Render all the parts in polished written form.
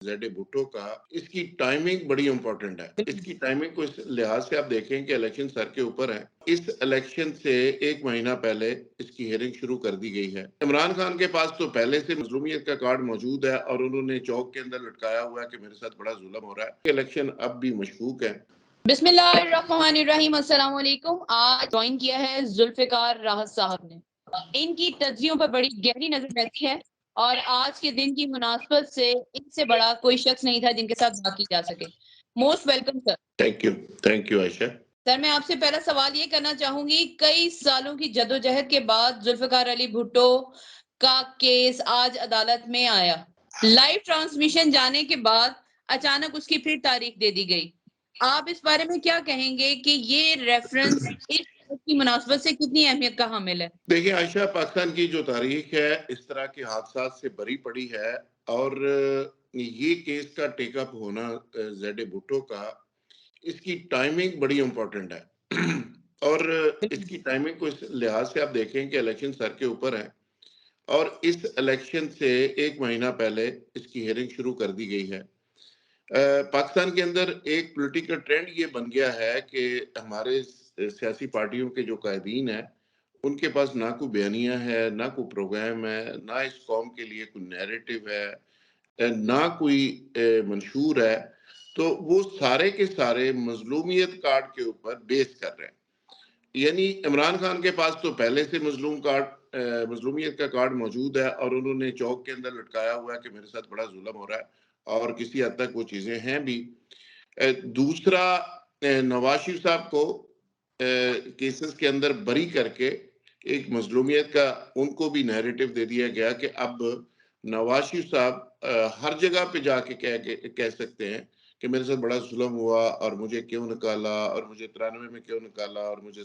Z Bhutto کا، اس کی timing بڑی امپورٹنٹ ہے۔ اس کی ٹائمنگ کو اس لحاظ سے آپ دیکھیں کہ الیکشن سر کے اوپر ہے۔ اس الیکشن سے ایک مہینہ پہلے اس کی ہیئرنگ شروع کر دی گئی ہے۔ عمران خان کے پاس تو پہلے سے مظلومیت کا کارڈ موجود ہے اور انہوں نے چوک کے اندر لٹکایا ہوا ہے کہ میرے ساتھ بڑا ظلم ہو رہا ہے۔ الیکشن اب بھی مشکوک ہے۔ بسم اللہ الرحمن الرحیم، السلام علیکم۔ آج جوائن کیا ہے ذوالفقار راحت صاحب نے۔ ان کی تجزیوں پر بڑی گہری نظر رہتی ہے اور آج کے دن کی مناسبت سے ان سے بڑا کوئی شخص نہیں تھا جن کے ساتھ بات کی جا سکے۔ Most welcome sir. Thank you Ayesha. Sir میں آپ سے پہلا سوال یہ کرنا چاہوں گی، کئی سالوں کی جدوجہد کے بعد ذوالفقار علی بھٹو کا کیس آج عدالت میں آیا۔ لائیو ٹرانسمیشن جانے کے بعد اچانک اس کی پھر تاریخ دے دی گئی۔ آپ اس بارے میں کیا کہیں گے کہ یہ ریفرنس اس کی مناسبت سے کتنی اہمیت کا حامل ہے؟ دیکھیں عائشہ، پاکستان کی جو تاریخ ہے اس طرح کے حادثات سے بری پڑی ہے، اور یہ کیس کا ٹیک اپ ہونا زیڈ بھٹو کا، اس کی ٹائمنگ بڑی امپورٹنٹ ہے۔ اور اس کی ٹائمنگ کو اس لحاظ سے آپ دیکھیں کہ الیکشن سر کے اوپر ہے اور اس الیکشن سے ایک مہینہ پہلے اس کی ہیئرنگ شروع کر دی گئی ہے۔ پاکستان کے اندر ایک پولیٹیکل ٹرینڈ یہ بن گیا ہے کہ ہمارے سیاسی پارٹیوں کے جو قائدین ہیں ان کے پاس نہ کوئی بیانیہ ہے، نہ کوئی پروگرام ہے، نہ اس قوم کے لیے کوئی نیریٹو ہے، نہ کوئی منشور ہے، تو وہ سارے کے سارے مظلومیت کارڈ کے اوپر بیس کر رہے ہیں۔ یعنی عمران خان کے پاس تو پہلے سے مظلومیت کا کارڈ موجود ہے اور انہوں نے چوک کے اندر لٹکایا ہوا ہے کہ میرے ساتھ بڑا ظلم ہو رہا ہے، اور کسی حد تک وہ چیزیں ہیں بھی۔ دوسرا، نواز شریف صاحب کو کیسز کے اندر بری کر کے ایک مظلومیت کا ان کو بھی نیریٹو دے دیا گیا کہ اب نواز شریف صاحب ہر جگہ پہ جا کے کہہ سکتے ہیں کہ میرے ساتھ بڑا ظلم ہوا اور مجھے کیوں نکالا، اور مجھے 93 میں کیوں نکالا، اور مجھے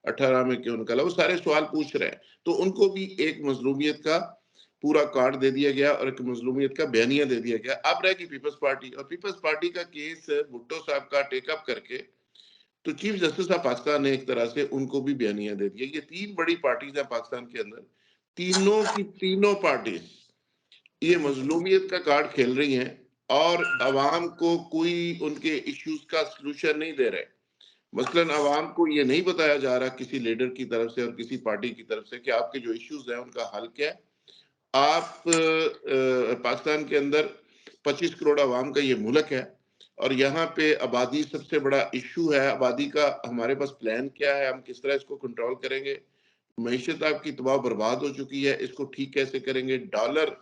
18 میں کیوں نکالا، وہ سارے سوال پوچھ رہے ہیں۔ تو ان کو بھی ایک مظلومیت کا پورا کارڈ دے دیا گیا اور ایک مظلومیت کا بیانیہ دے دیا گیا۔ اب رہے گی پیپلز پارٹی، اور پیپلز پارٹی کا کیس بھٹو صاحب کا ٹیک اپ کر کے تو چیف جسٹس آف پاکستان نے ایک طرح سے ان کو بھی بیانیہ دے دیا۔ یہ تین بڑی پارٹیز ہیں پاکستان کے اندر، تینوں پارٹیز یہ مظلومیت کا کارڈ کھیل رہی ہیں اور عوام کو کوئی ان کے ایشوز کا سلوشن نہیں دے رہے۔ مثلاً عوام کو یہ نہیں بتایا جا رہا کسی لیڈر کی طرف سے اور کسی پارٹی کی طرف سے کہ آپ کے جو ایشوز ہیں ان کا حل کیا ہے۔ آپ پاکستان کے اندر 25 کروڑ عوام کا یہ ملک ہے اور یہاں پہ آبادی سب سے بڑا ایشو ہے۔ آبادی کا ہمارے پاس پلان کیا ہے، ہم کس طرح اس کو کنٹرول کریں گے؟ معیشت آپ کی تباہ برباد ہو چکی ہے، اس کو ٹھیک کیسے کریں گے؟ ڈالر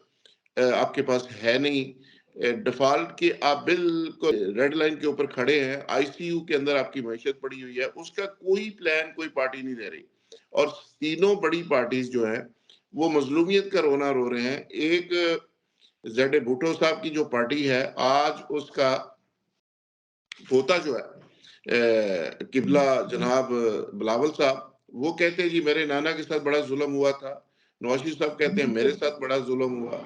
آپ کے پاس ہے نہیں، ڈیفالٹ کی آپ بالکل ریڈ لائن کے اوپر کھڑے ہیں، آئی سی یو کے اندر آپ کی معیشت پڑی ہوئی ہے، اس کا کوئی پلان کوئی پارٹی نہیں دے رہی۔ اور تینوں بڑی پارٹیز جو ہیں وہ مظلومیت کا رونا رو رہے ہیں۔ ایک زیڈ بھٹو صاحب کی جو پارٹی ہے، آج اس کا پوتا جو ہے قبلہ جناب بلاول صاحب، وہ کہتے ہیں جی میرے نانا کے ساتھ بڑا ظلم ہوا تھا، نواز شریف صاحب کہتے ہیں میرے ساتھ بڑا ظلم ہوا،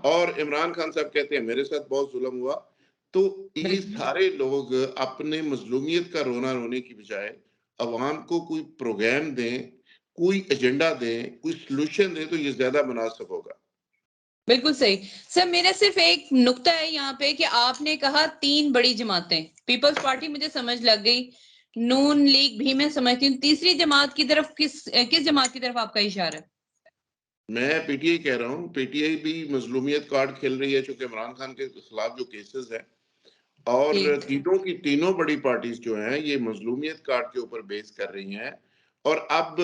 اور عمران خان صاحب کہتے ہیں میرے ساتھ بہت ظلم ہوا۔ تو یہ سارے لوگ اپنے مظلومیت کا رونا رونے کی بجائے عوام کو کوئی پروگرام دیں، کوئی ایجنڈا دیں، کوئی سلوشن دیں تو یہ زیادہ مناسب ہوگا۔ بالکل صحیح سر، میرا صرف ایک نقطہ ہے یہاں پہ کہ آپ نے کہا تین بڑی جماعتیں، پیپلز پارٹی مجھے سمجھ لگ گئی، نون لیگ بھی میں سمجھتی ہوں، تیسری جماعت کی طرف کس جماعت کی طرف آپ کا اشارہ ہے؟ میں پی ٹی آئی کہہ رہا ہوں، پی ٹی آئی بھی مظلومیت کارڈ کھیل رہی ہے چونکہ عمران خان کے خلاف جو کیسز ہیں، اور تینوں بڑی پارٹیز جو ہیں یہ مظلومیت کارڈ کے اوپر بیس کر رہی ہیں۔ اور اب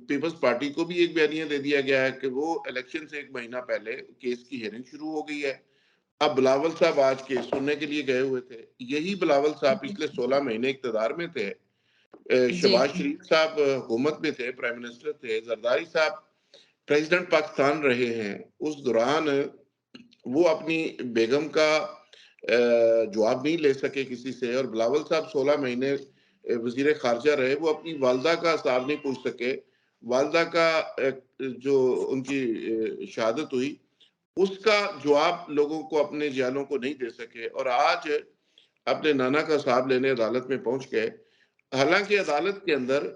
پیپلز پارٹی کو بھی ایک بیانیہ دے دیا گیا ہے کہ وہ الیکشن سے ایک مہینہ پہلے کیس کی ہیئرنگ شروع ہو گئی ہے۔ اب بلاول صاحب آج کیس سننے کے لیے گئے ہوئے تھے، یہی بلاول صاحب پچھلے 16 مہینے اقتدار میں تھے، شہباز شریف صاحب حکومت میں تھے، پرائم منسٹر تھے، زرداری صاحب پریزیڈنٹ پاکستان رہے ہیں۔ اس دوران وہ اپنی بیگم کا جواب نہیں لے سکے کسی سے، اور بلاول صاحب 16 مہینے وزیر خارجہ رہے، وہ اپنی والدہ کا حساب نہیں پوچھ سکے۔ والدہ کا جو ان کی شہادت ہوئی اس کا جواب لوگوں کو، اپنے جانوں کو نہیں دے سکے، اور آج اپنے نانا کا حساب لینے عدالت میں پہنچ گئے۔ حالانکہ عدالت کے اندر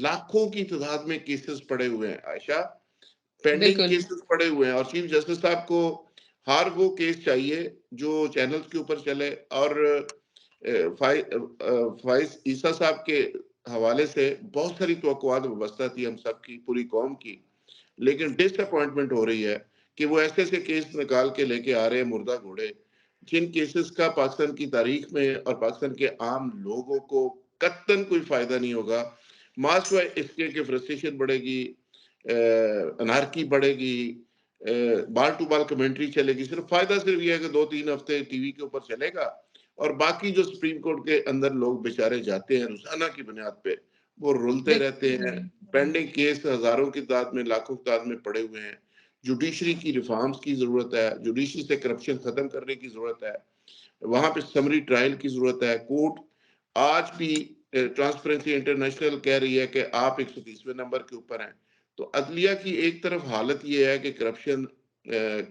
لاکھوں کی تعداد میں کیسز پڑے ہوئے ہیں عائشہ، پینڈنگ کیسز پڑے ہوئے ہیں، اور چیف جسٹس صاحب کو ہر وہ کیس چاہیے جو چینلز کے اوپر چلے. اور فائز عیسیٰ صاحب کے حوالے سے بہت ساری توقعات وابستہ تھی ہم سب کی، پوری قوم کی، لیکن ڈس اپوائنٹمنٹ ہو رہی ہے کہ وہ ایسے ایسے کیس نکال کے لے کے آ رہے ہیں، مردہ گھوڑے، جن کیسز کا پاکستان کی تاریخ میں اور پاکستان کے عام لوگوں کو قطعاً کوئی فائدہ نہیں ہوگا. ماسوائے اس کے کہ فرسٹریشن بڑھے گی، انارکی بڑھے گی، بال ٹو بال کمنٹری چلے گی. صرف فائدہ صرف یہ ہے کہ 2-3 ہفتے ٹی وی کے اوپر چلے گا، اور باقی جو سپریم کورٹ کے اندر لوگ بیچارے جاتے ہیں روزانہ کی بنیاد پہ، وہ رولتے رہتے ہیں. پینڈنگ کیس ہزاروں کی تعداد میں، لاکھوں کی تعداد میں پڑے ہوئے ہیں. جوڈیشری کی ریفارمز کی ضرورت ہے، جوڈیشری سے کرپشن ختم کرنے کی ضرورت ہے، وہاں پہ سمری ٹرائل کی ضرورت ہے. کورٹ آج بھی ٹرانسپیرنسی انٹرنیشنل کہہ رہی ہے کہ آپ 130ویں نمبر کے اوپر ہیں. تو عدلیہ کی ایک طرف حالت یہ ہے کہ کرپشن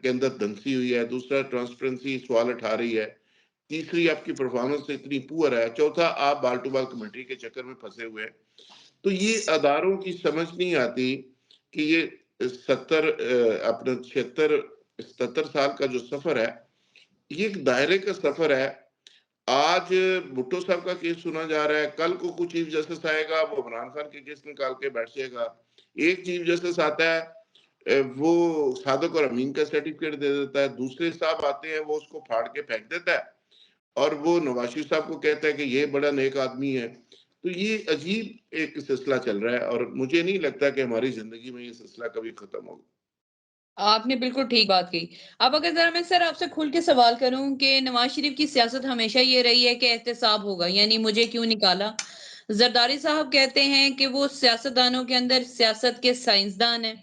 کے اندر دھنسی ہوئی ہے، دوسرا ٹرانسپیرنسی سوال اٹھا رہی ہے، تیسری آپ کی پرفارمنس اتنی پور ہے، چوتھا آپ بال ٹو بال کمیٹی کے چکر میں پھنسے ہوئے ہیں. تو یہ اداروں کی سمجھ نہیں آتی کہ یہ 77 سال کا جو سفر ہے، یہ ایک دائرے کا سفر ہے. آج بھٹو صاحب کا کیس سنا جا رہا ہے، کل کو کوئی چیف جسٹس آئے گا وہ عمران خان کے کیس نکال کے بیٹھ جائے گا. ایک چیف جسٹس آتا ہے وہ صادق اور امین کا سرٹیفکیٹ دے دیتا ہے، دوسرے صاحب آتے ہیں وہ اس کو پھاڑ کے پھینک دیتا ہے، اور وہ نواز شریف صاحب کو کہتا ہے کہ یہ بڑا نیک آدمی ہے. تو یہ عجیب ایک سلسلہ چل رہا ہے، اور مجھے نہیں لگتا کہ ہماری زندگی میں یہ سلسلہ کبھی ختم ہوگا. آپ نے بالکل ٹھیک بات کی. اب اگر ذرا میں سر آپ سے کھل کے سوال کروں کہ نواز شریف کی سیاست ہمیشہ یہ رہی ہے کہ احتساب ہوگا، یعنی مجھے کیوں نکالا. زرداری صاحب کہتے ہیں کہ وہ سیاستدانوں کے اندر سیاست کے سائنسدان ہیں،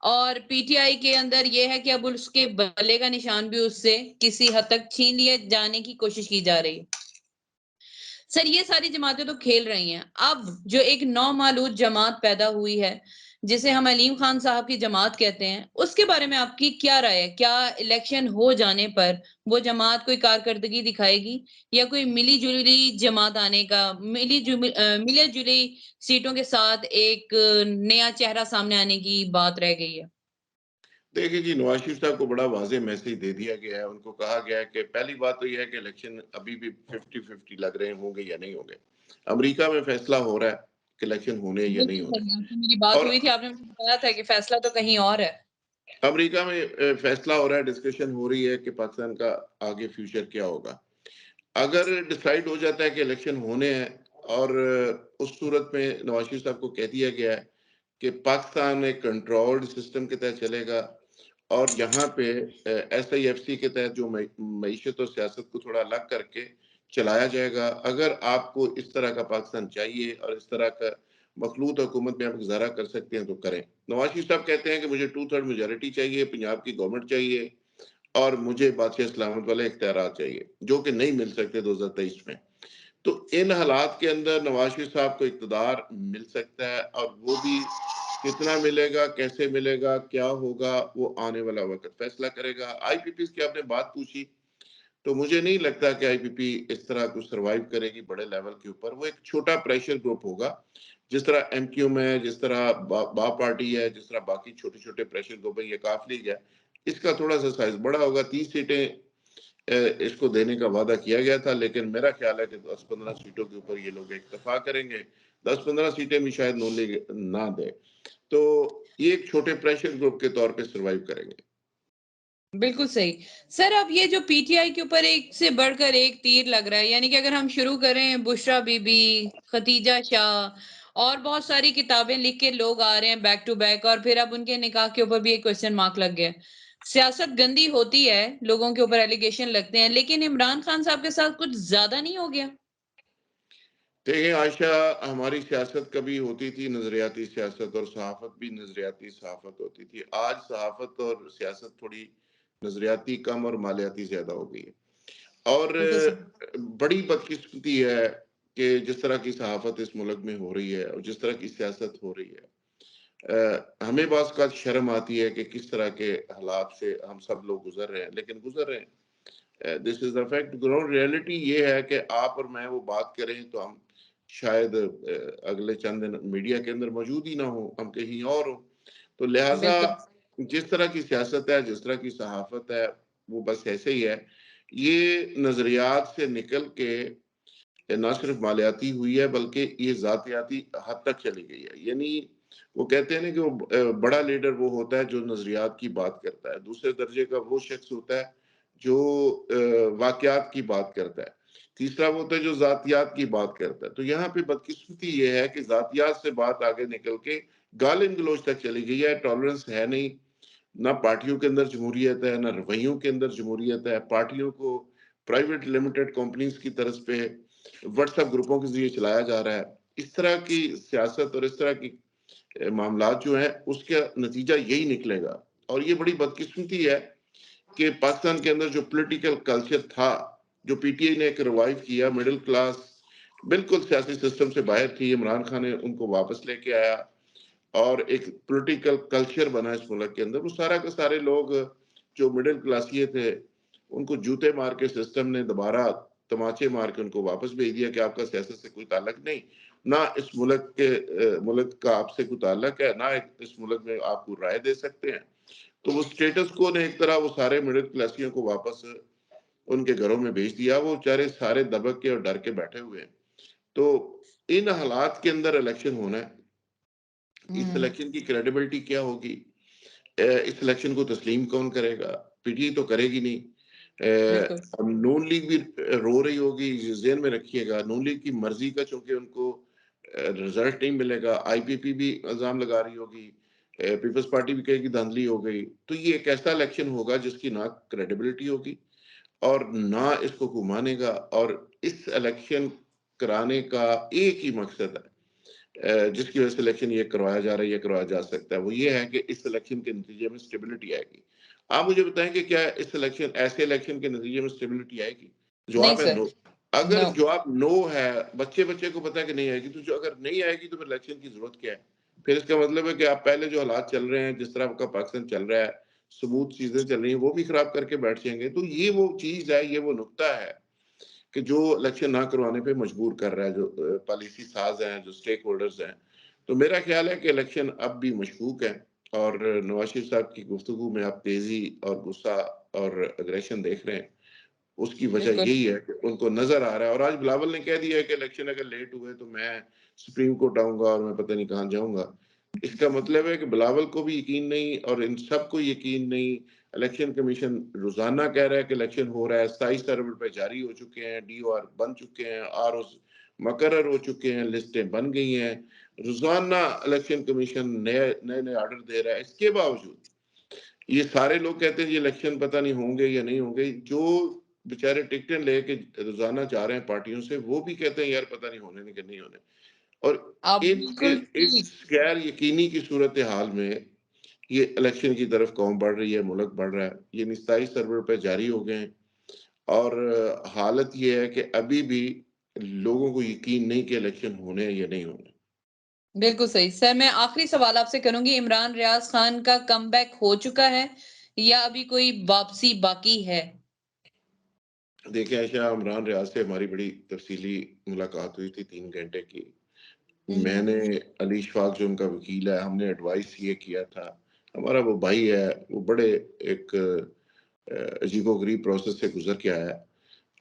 اور پی ٹی آئی کے اندر یہ ہے کہ اب اس کے بلے کا نشان بھی اس سے کسی حد تک چھین لیے جانے کی کوشش کی جا رہی ہے. سر یہ ساری جماعتیں تو کھیل رہی ہیں، اب جو ایک نومولود جماعت پیدا ہوئی ہے جسے ہم علیم خان صاحب کی جماعت کہتے ہیں، اس کے بارے میں آپ کی کیا رائے ہے؟ کیا الیکشن ہو جانے پر وہ جماعت کوئی کارکردگی دکھائے گی، یا کوئی ملی جلی جماعت آنے کا، ملی جلی سیٹوں کے ساتھ ایک نیا چہرہ سامنے آنے کی بات رہ گئی ہے؟ دیکھیں جی، نواز شریف صاحب کو بڑا واضح میسج دے دیا گیا ہے. ان کو کہا گیا ہے کہ پہلی بات تو یہ ہے کہ الیکشن ابھی بھی 50-50 لگ رہے ہوں گے یا نہیں ہوں گے. امریکہ میں فیصلہ ہو رہا ہے کہ الیکشن ہونے یا نہیں بالکل ہونے. صحیح، آپ سے میری بات اور ہوئی تھی، آپ نے مجھے بتایا تھا کہ فیصلہ تو کہیں اور ہے. امریکہ میں فیصلہ ہو رہا ہے، ڈسکشن ہو رہی ہے کہ پاکستان کا آگے فیوچر کیا ہوگا. اگر ڈیسائیڈ ہو جاتا ہے کہ الیکشن ہونے ہیں، اور اس صورت میں نواز شریف صاحب کو کہہ دیا گیا ہے کہ پاکستان ایک کنٹرولڈ سسٹم کے تحت چلے گا، اور یہاں پہ ایس آئی ایف سی کے تحت جو معیشت اور سیاست کو تھوڑا الگ کر کے چلایا جائے گا. اگر آپ کو اس طرح کا پاکستان چاہیے اور اس طرح کا مخلوط حکومت میں آپ گزارا کر سکتے ہیں تو کریں. نواز شریف صاحب کہتے ہیں کہ مجھے 2/3 میجورٹی چاہیے، پنجاب کی گورنمنٹ چاہیے، اور مجھے بادشاہ سلامت والے اختیارات چاہیے، جو کہ نہیں مل سکتے 2023 میں. تو ان حالات کے اندر نواز شریف صاحب کو اقتدار مل سکتا ہے، اور وہ بھی کتنا ملے گا، کیسے ملے گا، کیا ہوگا، وہ آنے والا وقت فیصلہ کرے گا. آئی پی پی کی آپ نے بات پوچھی، تو مجھے نہیں لگتا کہ آئی پی پی اس طرح کو سروائیو کرے گی بڑے لیول کے اوپر. وہ ایک چھوٹا پریشر گروپ ہوگا، جس طرح ایم کیو میں، جس طرح با پارٹی ہے، جس طرح باقی چھوٹے چھوٹے پریشر گروپ ہے. یہ کاف لیگ ہے، اس کا تھوڑا سا سائز بڑا ہوگا. 30 سیٹیں اس کو دینے کا وعدہ کیا گیا تھا، لیکن میرا خیال ہے کہ 10-15 سیٹوں کے اوپر یہ لوگ اکتفا کریں گے. 10-15 سیٹیں بھی شاید نون لیگ نہ دے. تو یہ ایک چھوٹے پریشر گروپ کے طور پہ سروائیو کریں گے. بالکل صحیح. سر اب یہ جو پی ٹی آئی کے اوپر ایک سے بڑھ کر ایک تیر لگ رہا ہے، یعنی کہ اگر ہم شروع کریں بشرا بی بی، ختیجہ شاہ، اور بہت ساری کتابیں لکھ کے لوگ آ رہے ہیں بیک ٹو بیک، اور پھر اب ان کے نکاح کے اوپر بھی ایک کوسچن مارک لگ گیا. سیاست گندی ہوتی ہے، لوگوں کے اوپر ایلیگیشن لگتے ہیں، لیکن عمران خان صاحب کے ساتھ کچھ زیادہ نہیں ہو گیا؟ دیکھیں عائشہ، ہماری سیاست کبھی ہوتی تھی نظریاتی سیاست، اور صحافت بھی نظریاتی صحافت ہوتی تھی. آج صحافت اور سیاست تھوڑی نظریاتی کم اور مالیاتی زیادہ ہو گئی ہے. اور بالکل صحیح. بڑی بدقسمتی ہے کہ جس طرح کی صحافت اس ملک میں ہو رہی ہے اور جس طرح کی سیاست ہو رہی ہے، ہمیں بعض کا شرم آتی ہے کہ کس طرح کے حالات سے ہم سب لوگ گزر رہے ہیں، لیکن گزر رہے ہیں. دس از دا فیکٹ. گراؤنڈ ریئلٹی یہ ہے کہ آپ اور میں وہ بات کریں تو ہم شاید اگلے چند دن میڈیا کے اندر موجود ہی نہ ہوں، ہم کہیں اور ہوں. تو لہٰذا بالکل جس طرح کی سیاست ہے، جس طرح کی صحافت ہے، وہ بس ایسے ہی ہے. یہ نظریات سے نکل کے نہ صرف مالیاتی ہوئی ہے بلکہ یہ ذاتیاتی حد تک چلی گئی ہے. یعنی وہ کہتے ہیں نا کہ وہ بڑا لیڈر وہ ہوتا ہے جو نظریات کی بات کرتا ہے، دوسرے درجے کا وہ شخص ہوتا ہے جو واقعات کی بات کرتا ہے، تیسرا وہ ہوتا ہے جو ذاتیات کی بات کرتا ہے. تو یہاں پہ بدقسمتی یہ ہے کہ ذاتیات سے بات آگے نکل کے گالن گلوچ تک چلی گئی ہے. ٹالرنس ہے نہیں، نہ پارٹیوں کے اندر جمہوریت ہے، نہ رویوں کے اندر جمہوریت ہے. پارٹیوں کو پرائیویٹ لمیٹڈ کمپنیز کی طرف پہ واٹس ایپ گروپوں کے ذریعے چلایا جا رہا ہے. اس طرح کی سیاست اور اس طرح کی معاملات جو ہیں اس کا نتیجہ یہی نکلے گا. اور یہ بڑی بدقسمتی ہے کہ پاکستان کے اندر جو پولیٹیکل کلچر تھا، جو پی ٹی آئی نے ایک ریوائیو کیا، مڈل کلاس بالکل سیاسی سسٹم سے باہر تھی، عمران خان نے ان کو واپس لے کے آیا اور ایک پولیٹیکل کلچر بنا اس ملک کے اندر. وہ سارا کے سارے لوگ جو مڈل کلاسیے تھے ان کو جوتے مار کے سسٹم نے دوبارہ تماچے مار کے ان کو واپس بھیج دیا کہ آپ کا سیاست سے کوئی تعلق نہیں، نہ اس ملک کا آپ سے کوئی تعلق ہے، نہ اس ملک میں آپ کو رائے دے سکتے ہیں. تو وہ سٹیٹس کو نے ایک طرح وہ سارے مڈل کلاسیوں کو واپس ان کے گھروں میں بھیج دیا. وہ بیچارے سارے دبک کے اور ڈر کے بیٹھے ہوئے ہیں. تو ان حالات کے اندر الیکشن ہونا ہے. اس الیکشن کی کریڈیبلٹی کیا ہوگی؟ اس الیکشن کو تسلیم کون کرے گا؟ پی ٹی آئی تو کرے گی نہیں. نون لیگ بھی رو رہی ہوگی. ذہن میں رکھیے گا نون لیگ کی مرضی کا چونکہ ان کو رزلٹ نہیں ملے گا. آئی پی پی بھی الزام لگا رہی ہوگی، پیپلز پارٹی بھی کہے گی دھاندلی ہو گئی. تو یہ ایک ایسا الیکشن ہوگا جس کی نہ کریڈیبلٹی ہوگی اور نہ اس کو کوئی مانے گا. اور اس الیکشن کرانے کا ایک ہی مقصد ہے جس کی وجہ سے الیکشن یہ کروایا جا رہا ہے، یہ کروایا جا سکتا ہے، وہ یہ ہے کہ اس الیکشن کے نتیجے میں سٹیبلٹی آئے گی. آپ مجھے بتائیں کہ کیا اس ایسے الیکشن کے نتیجے میں سٹیبلٹی آئے گی؟ جواب ہے نو. اگر جواب نو ہے، بچے کو پتا ہے کہ نہیں آئے گی، تو اگر نہیں آئے گی تو پھر الیکشن کی ضرورت کیا ہے؟ پھر اس کا مطلب ہے کہ آپ پہلے جو حالات چل رہے ہیں، جس طرح کا پاکستان چل رہا ہے، ثبوت چیزیں چل رہی ہیں، وہ بھی خراب کر کے بیٹھ جائیں گے. تو یہ وہ چیز ہے، یہ وہ نقطہ ہے کہ جو الیکشن نہ کروانے پہ مجبور کر رہا ہے جو پالیسی ساز ہیں، جو سٹیک ہولڈرز ہیں. تو میرا خیال ہے کہ الیکشن اب بھی مشکوک ہے اور نواز شریف صاحب کی گفتگو میں آپ تیزی اور غصہ اور اگریشن دیکھ رہے ہیں. اس کی وجہ یہی ہے کہ ان کو نظر آ رہا ہے. اور آج بلاول نے کہہ دیا ہے کہ الیکشن اگر لیٹ ہوئے تو میں سپریم کورٹ آؤں گا اور میں پتہ نہیں کہاں جاؤں گا. اس کا مطلب ہے کہ بلاول کو بھی یقین نہیں اور ان سب کو یقین نہیں. الیکشن کمیشن روزانہ کہہ رہا ہے کہ الیکشن ہو رہا ہے، 27 سرور پہ جاری ہو چکے ہیں، ڈی او آر بن چکے ہیں، آر اوز مقرر ہو چکے ہیں، لسٹیں بن گئی ہیں. روزانہ الیکشن کمیشن نئے آرڈر دے رہا ہے. اس کے باوجود یہ سارے لوگ کہتے ہیں یہ الیکشن پتہ نہیں ہوں گے یا نہیں ہوں گے. جو بیچارے ٹکٹیں لے کے روزانہ جا رہے ہیں پارٹیوں سے، وہ بھی کہتے ہیں یار پتہ نہیں ہونے کہ نہیں ہونے. اور اس غیر یقینی کی صورتحال میں یہ الیکشن کی طرف قوم بڑھ رہی ہے، ملک بڑھ رہا ہے. یہ 27 سرور پہ جاری ہو گئے ہیں اور حالت یہ ہے کہ ابھی بھی لوگوں کو یقین نہیں کہ الیکشن ہونے یا نہیں ہونے. بالکل صحیح. سر میں آخری سوال آپ سے کروں گی، عمران ریاض خان کا کم بیک ہو چکا ہے یا ابھی کوئی واپسی باقی ہے؟ دیکھیں عائشہ، عمران ریاض سے ہماری بڑی تفصیلی ملاقات ہوئی تھی 3 گھنٹے کی. میں نے علی اشفاق جو ان کا وکیل ہے، ہم نے ایڈوائس یہ کیا تھا. ہمارا وہ بھائی ہے، وہ بڑے ایک عجیب و غریب پروسیس سے گزر کے آیا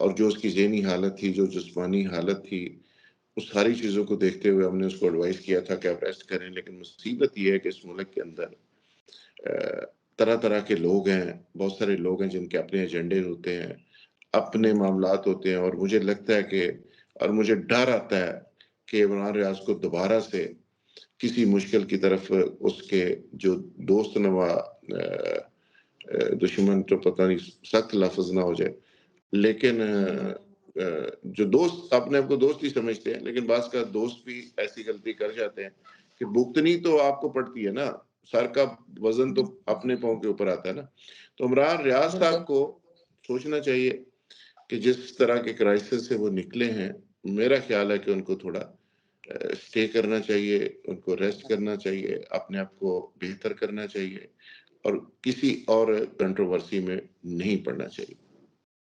اور جو اس کی ذہنی حالت تھی، جو جسمانی حالت تھی، اس ساری چیزوں کو دیکھتے ہوئے ہم نے اس کو ایڈوائس کیا تھا کہ آپ ریسٹ کریں. لیکن مصیبت یہ ہے کہ اس ملک کے اندر طرح طرح کے لوگ ہیں، بہت سارے لوگ ہیں جن کے اپنے ایجنڈے ہوتے ہیں، اپنے معاملات ہوتے ہیں. اور مجھے لگتا ہے کہ اور مجھے ڈر آتا ہے کہ عمران ریاض کو دوبارہ سے کسی مشکل کی طرف اس کے جو دوست نوا دشمن تو پتہ نہیں سخت لفظ نہ ہو جائے، لیکن جو دوست اپنے آپ کو دوست ہی سمجھتے ہیں، لیکن بعض کا دوست بھی ایسی غلطی کر جاتے ہیں کہ بھگتنی تو آپ کو پڑتی ہے نا، سر کا وزن تو اپنے پاؤں کے اوپر آتا ہے نا. تو عمران ریاض صاحب کو سوچنا چاہیے کہ جس طرح کے کرائسس سے وہ نکلے ہیں، میرا خیال ہے کہ ان کو تھوڑا اسٹے کرنا چاہیے، ان کو ریسٹ کرنا چاہیے، اپنے آپ کو بہتر کرنا چاہیے اور کسی اور کنٹروورسی میں نہیں پڑنا چاہیے.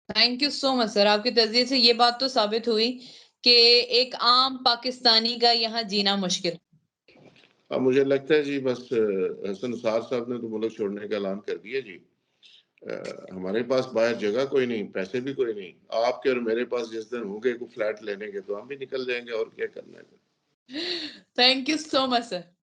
تھینک یو سو مچ سر. آپ کے تجزیے سے یہ بات تو ثابت ہوئی کہ ایک عام پاکستانی کا یہاں جینا مشکل. اب مجھے لگتا ہے جی بس حسن نثار صاحب نے تو ملک چھوڑنے کا اعلان کر دیا جی. ہمارے پاس باہر جگہ کوئی نہیں، پیسے بھی کوئی نہیں. آپ کے اور میرے پاس جس دن ہوں گے کوئی فلیٹ لینے کے تو ہم بھی نکل جائیں گے، اور کیا کرنا ہے. Thank you so much, sir.